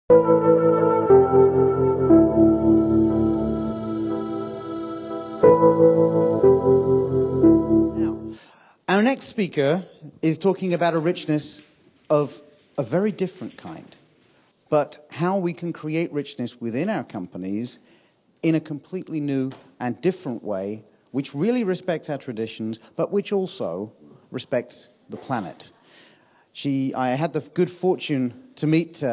Our next speaker is talking about a richness of a very different kind, but how we can create richness within our companies in a completely new and different way, which really respects our traditions, but which also respects the planet. I had the good fortune to meet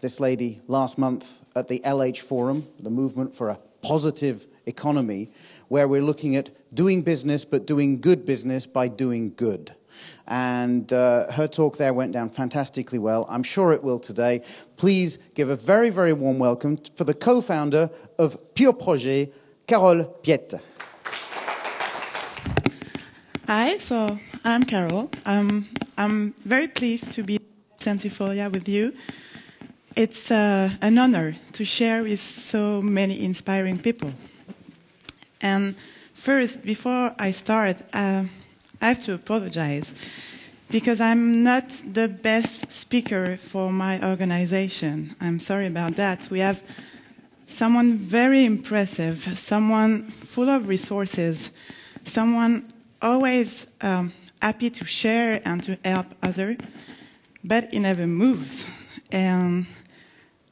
this lady last month at the LH Forum, the Movement for a Positive Economy, where we're looking at doing business, but doing good business by doing good. And her talk there went down fantastically well. I'm sure it will today. Please give a very, very warm welcome for the co-founder of Pure Projet, Carole Piette. Hi, so I'm Carole. I'm very pleased to be at Centifolia with you. It's an honor to share with so many inspiring people. And first, before I start, I have to apologize because I'm not the best speaker for my organization. I'm sorry about that. We have someone very impressive, someone full of resources, someone always happy to share and to help others, but he never moves. And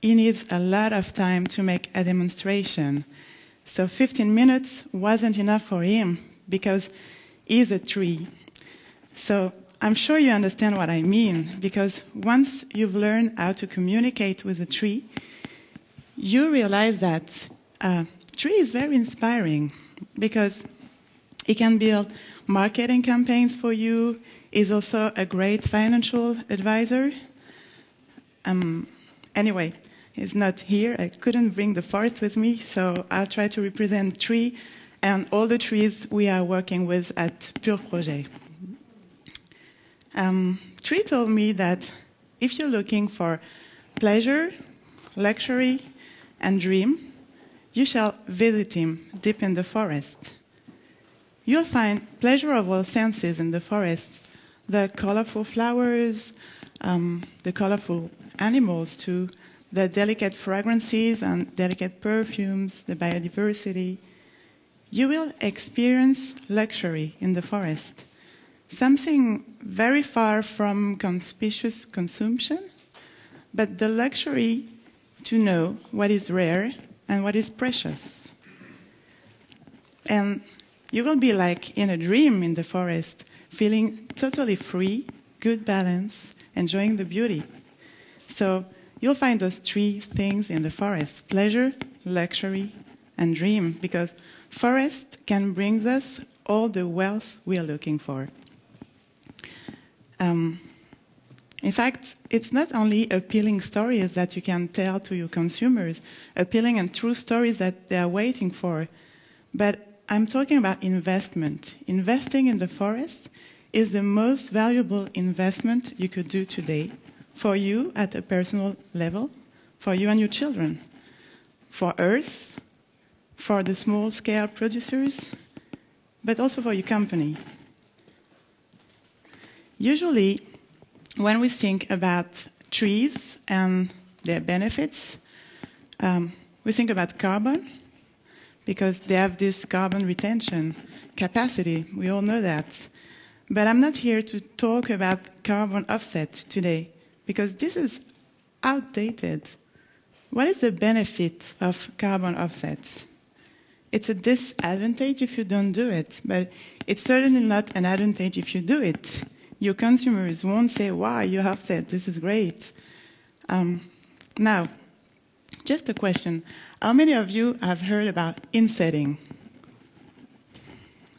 he needs a lot of time to make a demonstration. So 15 minutes wasn't enough for him because he's a tree. So I'm sure you understand what I mean, because once you've learned how to communicate with a tree, you realize that a tree is very inspiring because it can build marketing campaigns for you. He's also a great financial advisor. Anyway, he's not here. I couldn't bring the forest with me, so I'll try to represent tree and all the trees we are working with at Pure Projet. Tree told me that if you're looking for pleasure, luxury, and dream, you shall visit him deep in the forest. You'll find pleasure of all senses in the forest, the colorful flowers, the colorful animals too, the delicate fragrances and delicate perfumes, the biodiversity. You will experience luxury in the forest, something very far from conspicuous consumption, but the luxury to know what is rare and what is precious. And you will be like in a dream in the forest, feeling totally free, good balance, enjoying the beauty. So you'll find those three things in the forest: pleasure, luxury, and dream, because forest can bring us all the wealth we are looking for. In fact, it's not only appealing stories that you can tell to your consumers, appealing and true stories that they are waiting for, but I'm talking about investment. Investing in the forest is the most valuable investment you could do today for you at a personal level, for you and your children, for Earth, for the small-scale producers, but also for your company. Usually, when we think about trees and their benefits, we think about carbon, because they have this carbon retention capacity. We all know that. But I'm not here to talk about carbon offset today, because this is outdated. What is the benefit of carbon offsets? It's a disadvantage if you don't do it, but it's certainly not an advantage if you do it. Your consumers won't say, wow, you offset, this is great. Now, just a question. How many of you have heard about insetting?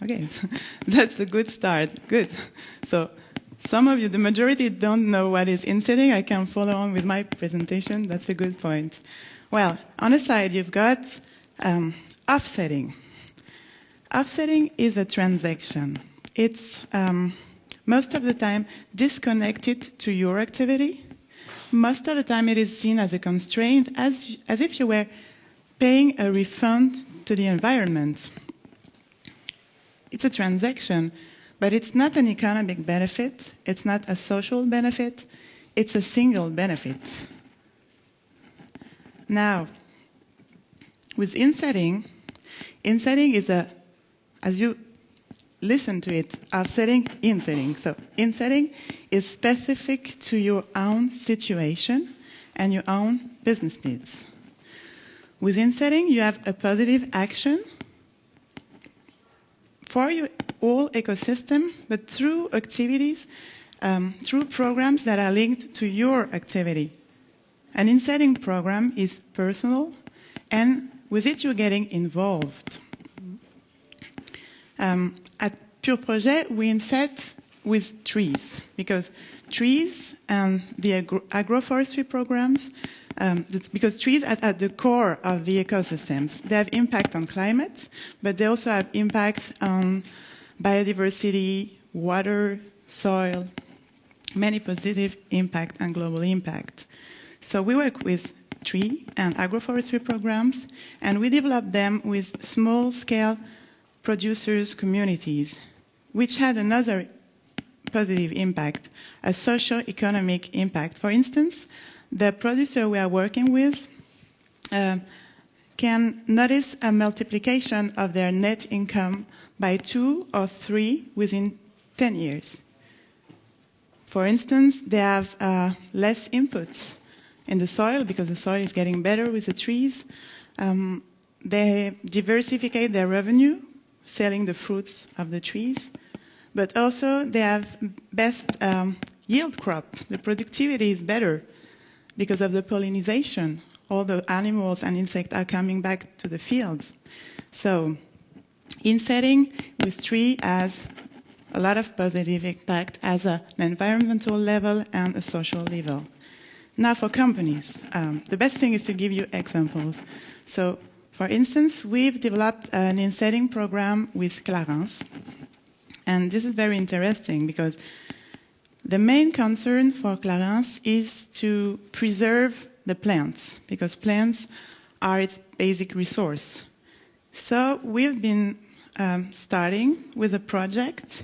Okay, that's a good start. Good. So some of you, the majority, don't know what is insetting. I can follow on with my presentation. That's a good point. Well, on the side, you've got offsetting. Offsetting is a transaction. It's most of the time disconnected to your activity. Most of the time it is seen as a constraint, as if you were paying a refund to the environment. It's a transaction, but it's not an economic benefit. It's not a social benefit. It's a single benefit. Now, with insetting is as you listen to it, offsetting, insetting. So insetting is specific to your own situation and your own business needs. With insetting, you have a positive action for your whole ecosystem, but through activities, through programs that are linked to your activity. An insetting program is personal, and with it you're getting involved. At Pure Projet, we inset with trees, because trees and the agroforestry programs, because trees are at the core of the ecosystems. They have impact on climate, but they also have impact on biodiversity, water, soil, many positive impact and global impact. So we work with tree and agroforestry programs, and we develop them with small-scale producers' communities, which had another positive impact, a socio-economic impact. For instance, the producer we are working with can notice a multiplication of their net income by 2 or 3 within 10 years. For instance, they have less inputs in the soil because the soil is getting better with the trees. They diversify their revenue, selling the fruits of the trees, but also they have best yield crop. The productivity is better because of the pollination. All the animals and insects are coming back to the fields. So insetting with tree has a lot of positive impact as an environmental level and a social level. Now for companies, the best thing is to give you examples. So for instance, we've developed an insetting program with Clarence. And this is very interesting because the main concern for Clarence is to preserve the plants, because plants are its basic resource. So we've been starting with a project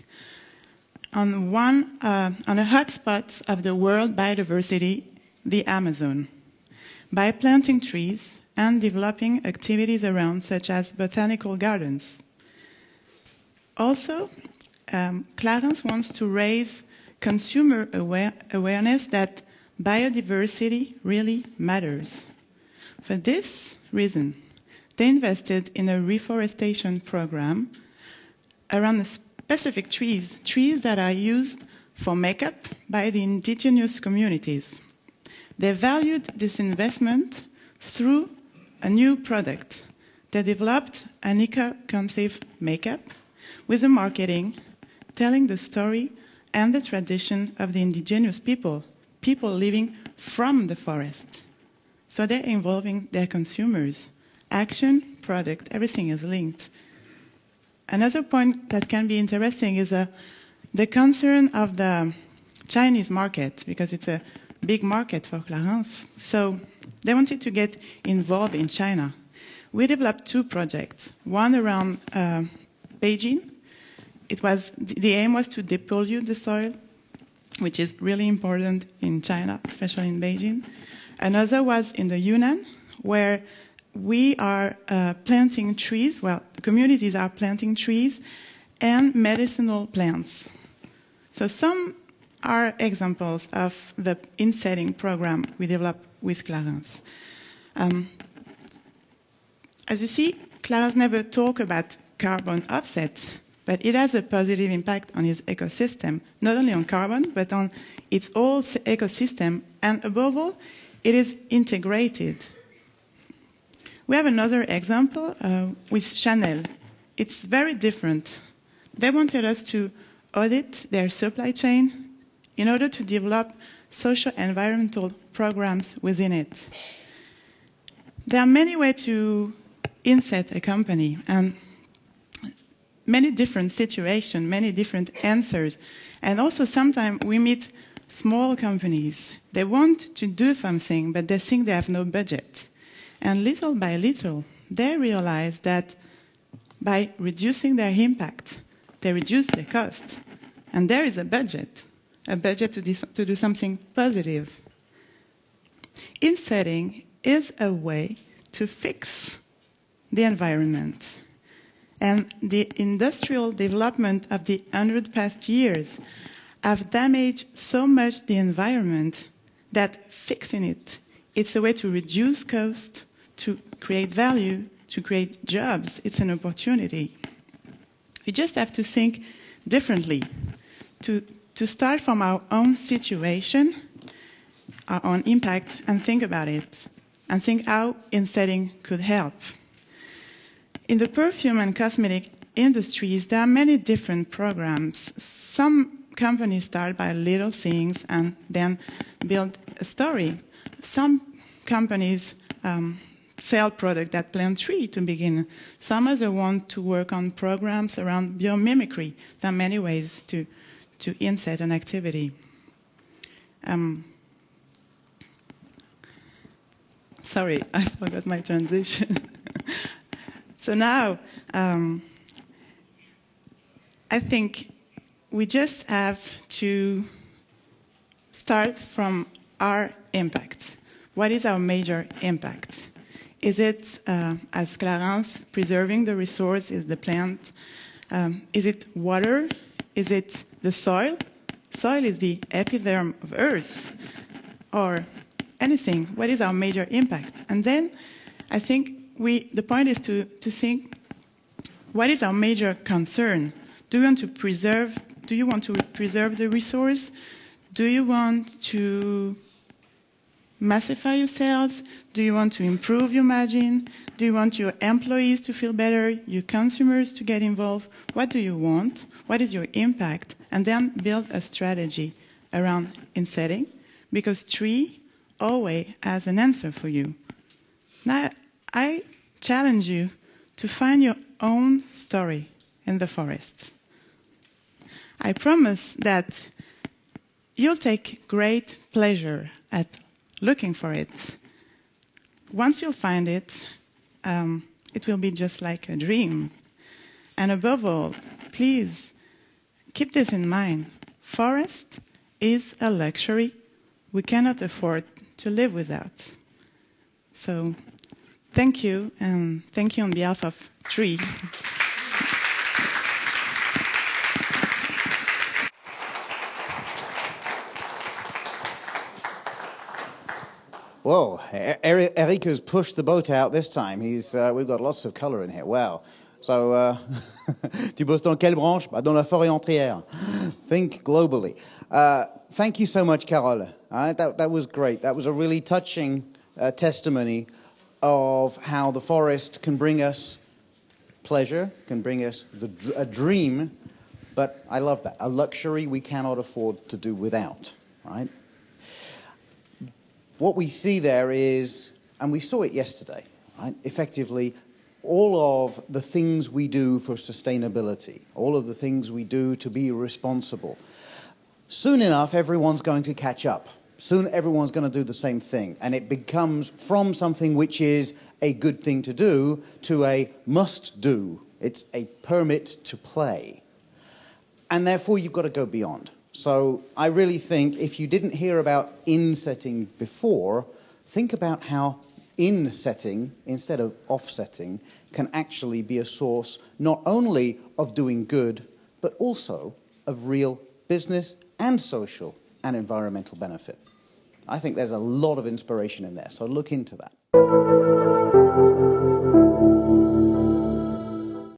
on a hotspot of the world biodiversity, the Amazon, by planting trees and developing activities around, such as botanical gardens. Also, Clarence wants to raise consumer awareness that biodiversity really matters. For this reason, they invested in a reforestation program around the specific trees that are used for makeup by the indigenous communities. They valued this investment through a new product. They developed an eco-conscious makeup with a marketing telling the story and the tradition of the indigenous people living from the forest. So they're involving their consumers. Action, product, everything is linked. Another point that can be interesting is the concern of the Chinese market, because it's a big market for Clarence. So they wanted to get involved in China. We developed 2 projects, one around Beijing. The aim was to depollute the soil, which is really important in China, especially in Beijing. Another was in the Yunnan, where we are planting trees. Well, the communities are planting trees and medicinal plants. So some are examples of the insetting program we developed with Clarence. As you see, Clarence never talked about carbon offsets, but it has a positive impact on its ecosystem, not only on carbon, but on its whole ecosystem, and above all, it is integrated. We have another example with Chanel. It's very different. They wanted us to audit their supply chain in order to develop social environmental programs within it. There are many ways to inset a company, and many different situations, many different answers. And also sometimes we meet small companies. They want to do something, but they think they have no budget. And little by little, they realize that by reducing their impact, they reduce the cost. And there is a budget to do something positive. Insetting is a way to fix the environment. And the industrial development of the 100 past years have damaged so much the environment that fixing it's a way to reduce cost, to create value, to create jobs. It's an opportunity. We just have to think differently, to start from our own situation, our own impact, and think about it, and think how insetting could help. In the perfume and cosmetic industries, there are many different programs. Some companies start by little things and then build a story. Some companies sell products that plant trees to begin. Some others want to work on programs around biomimicry. There are many ways to inset an activity. Sorry, I forgot my transition. So now, I think we just have to start from our impact. What is our major impact? Is it, as Clarence, preserving the resource, is the plant? Is it water? Is it the soil? Soil is the epitherm of Earth. Or anything. What is our major impact? And then I think the point is to think, what is our major concern? Do you want to preserve the resource? Do you want to massify your sales? Do you want to improve your margin? Do you want your employees to feel better, your consumers to get involved? What do you want? What is your impact? And then build a strategy around insetting, because tree always has an answer for you. Now, I challenge you to find your own story in the forest. I promise that you'll take great pleasure at looking for it. Once you'll find it, it will be just like a dream. And above all, please keep this in mind. Forest is a luxury we cannot afford to live without. So thank you, and thank you on behalf of Tree. Whoa, Eric has pushed the boat out this time. We've got lots of color in here. Wow. So, tu bosses dans quelle branche? Dans la forêt entière. Think globally. Thank you so much, Carole. That was great. That was a really touching testimony of how the forest can bring us pleasure, can bring us a dream, but I love that. A luxury we cannot afford to do without, right? What we see there is, and we saw it yesterday, right? Effectively, all of the things we do for sustainability, all of the things we do to be responsible, soon enough, everyone's going to catch up. Soon everyone's going to do the same thing. And it becomes from something which is a good thing to do to a must do. It's a permit to play. And therefore, you've got to go beyond. So I really think if you didn't hear about insetting before, think about how insetting instead of offsetting can actually be a source not only of doing good, but also of real business and social and environmental benefit. I think there's a lot of inspiration in there, so look into that.